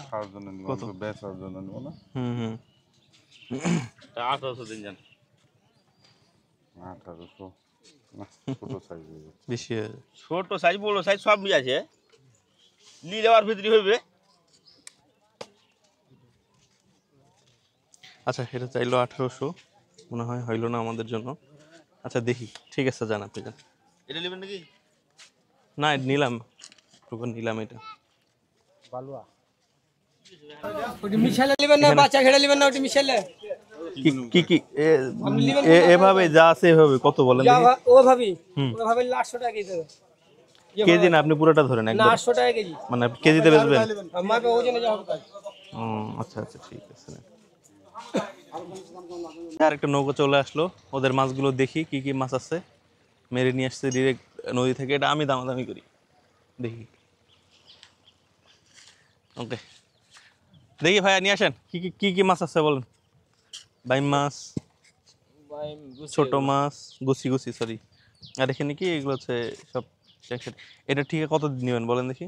খাওয়ার জন্য নিব, কত? বেচার জন্য নিব না। হুম 1800 দিন যান। 1800 না, ছোট সাইজ হয়ে যাচ্ছে। বেশি হয়ে যায়। ছোট সাইজ বড় সাইজ সবই আছে, নিলে আর ভিতরে হইবে। আচ্ছা এটা চাইলো 1800, মনে হয় হইল না আমাদের জন্য। আচ্ছা দেখি, ঠিক আছে যান আপনি যান। এটা নেবেন নাকি? না এটা নিলাম, টোকন নিলাম এটা। ওটি মিশালে নেবেন না, বাচ্চা ছেড়ে নেবেন না, ওটি মিশালে কি কি এভাবে যা আছে এভাবে কত বলেন দেখি? ও ভাবি ও ভাবি 800 টাকা কেজি দেবে। কেজি না, আপনি পুরোটা ধরেন না একদম, 800 টাকা কেজি মানে কেজিতে বেচবেন? আমার ওজনে যা হবে তাই। ও আচ্ছা আচ্ছা ঠিক আছে। আর একটা নৌকা চলে আসলো, ওদের মাছগুলো দেখি কি কি মাছ আছে। মেরে নিয়ে আসছে ডিরেক্ট নদী থেকে, এটা আমি দামাদামি করি দেখি। ওকে দেখি ভাইয়া নিয়ে আসেন, কি কি কি কি মাছ আছে বলেন। বাইম মাছ, ছোট মাছ, গুছি গুছি সরি। আর এখানে কি এগুলো হচ্ছে সব একসাথে। এটা ঠিক কত নেবেন বলেন দেখি?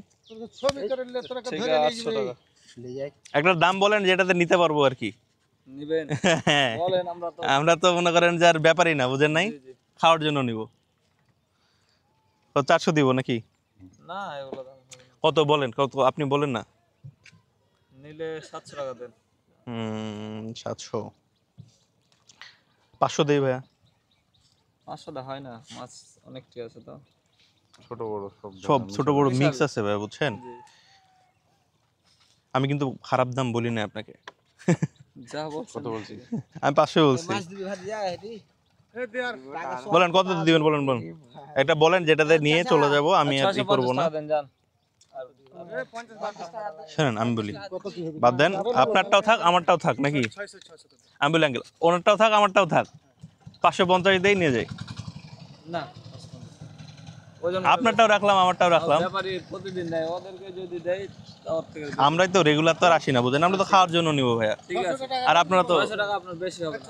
একটা দাম বলেন যেটাতে নিতে পারবো আর কি। নেবেন হ্যাঁ বলেন, আমরা তো মনে করেন যে আর ব্যাপারই না, বুঝেন নাই, খাওয়ার জন্য নিব। তো 400 দিব নাকি? না এগুলো দাম হবে না। কত বলেন, কত আপনি বলেন না। নিলে 700 টাকা দেন। 700, 500 দেই ভাইয়া। 500 টাকা হয় না, মাছ অনেকটি আছে তো। ছোট বড় সব সব ধরনের ছোট মিশানো। বড় মিক্স আছে ভাইয়া, বুঝছেন। আমি কিন্তু খারাপ দাম বলি না আপনাকে। যা বলছেন কত বলছি? আমি 500 বলছি। মাছ দিবি ভাত যায় এটি বলেন কত দিবেন, বলেন বলেন একটা বলেন যেটাতে নিয়ে চলে যাব, আমি আর কি করবো না। দেন যান। শুনেন আমি বলি, বাদ দেন, আপনারটাও থাক আমারটাও থাক নাকি। আমি বলি আঙ্কেল ওনারটাও থাক আমারটাও থাক, 550 দেই নিয়ে যাই। না ওজন আপনারটাও রাখলাম আমারটাও রাখলাম। ব্যাপারী প্রতিদিন দেয়, ওদেরকে যদি দেয় তার থেকে আমরাই তো রেগুলার তো আর আসি না, বুঝেন, আমরা তো খাওয়ার জন্য নিব ভাইয়া। ঠিক আছে। আর আপনারা তো 600 টাকা আপনার বেশি হবে না,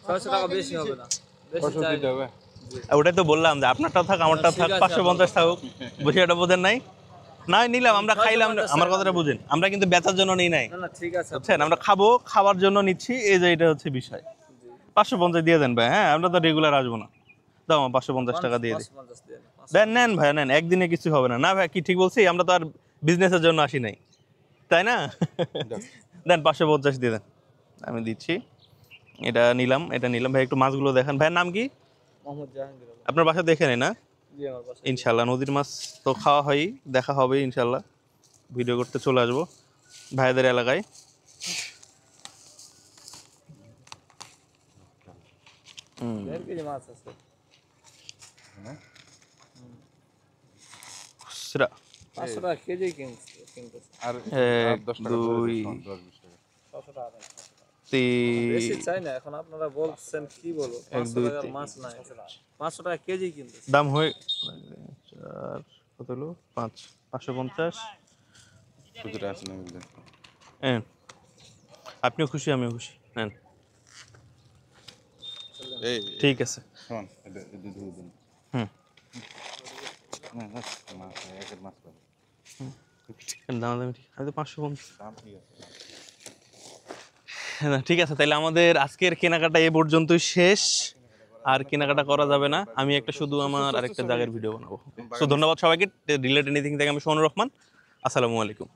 600 টাকা বেশি হবে না, বেশি 500 চাই দিতে হবে। ওটাই তো বললাম যে আপনারটাও থাক আমারটাও থাক, ঠিক আছে, 550 থাকুক, বুঝে এটা বোঝেন নাই। না নিলাম, আমরা খাইলাম, আমার কথাটা বুঝেন, আমরা কিন্তু বেচার জন্য নিই নাই, না না ঠিক আছে বুঝছেন, আমরা খাবো, খাওয়ার জন্য নিচ্ছি, এই যে এটা হচ্ছে বিষয়। 550 দিয়ে দেন ভাই, হ্যাঁ আমরা তো রেগুলার আসবো না। দাও আমার 550 টাকা দিয়ে দিই। 550 দিয়ে দেন নেন ভাই নেন, একদিনে কিছু হবে না। না ভাই কি ঠিক বলছি, আমরা তো আর বিজনেসের জন্য আসি নাই, তাই না? দেন 550 দিয়ে দেন, আমি দিচ্ছি। এটা নিলাম, এটা নিলাম ভাই। একটু মাছগুলো দেখান, ভাইয়ের নাম কি? মোহাম্মদ জাহাঙ্গীর আলম। আপনার বাসা দেখে নেই না? জি আমার পাশে। ইনশাল্লাহ নদীর মাছ তো খাওয়া হয়ই, দেখা হবে ইনশাল্লাহ। ভিডিও করতে চলে আসবো ভাইদের এলাকায়। দেড় কেজি মাছ আছে। খুচরা 500 টাকা কেজি কিনতেছে। আর এক, 10 টাকা ধরে দুই, ডিসকাউন্ট, 10-20 টাকা। 600 টাকা দেন। বেশি 3, চাই না, এখন আপনারা বলছেন কি বলবো, 500 দুই, টাকার মাছ নাই, 500 টাকা কেজি কিনতেছে। দাম হয়ে 4, কত হলো 5, 550। খুচরা আছে না এগুলো? হ্যাঁ আপনিও খুশি আমিও খুশি, নেন। এই ঠিক আছে। শোন, এটা ধুয়ে দিন। হুম না না, মাছ একের মাছ পাবে। দামাদামি ঠিক, আমি তো 550। দাম ঠিক আছে। না ঠিক আছে, তাহলে আমাদের আজকের কেনাকাটা এ পর্যন্তই শেষ। আর কেনাকাটা করা যাবে না, আমি একটা শুধু আমার আরেকটা জায়গার ভিডিও বানাবো। তো ধন্যবাদ সবাইকে। রিলেটেড এনিথিং থেকে আমি সোহানুর রহমান, আসসালামু আলাইকুম।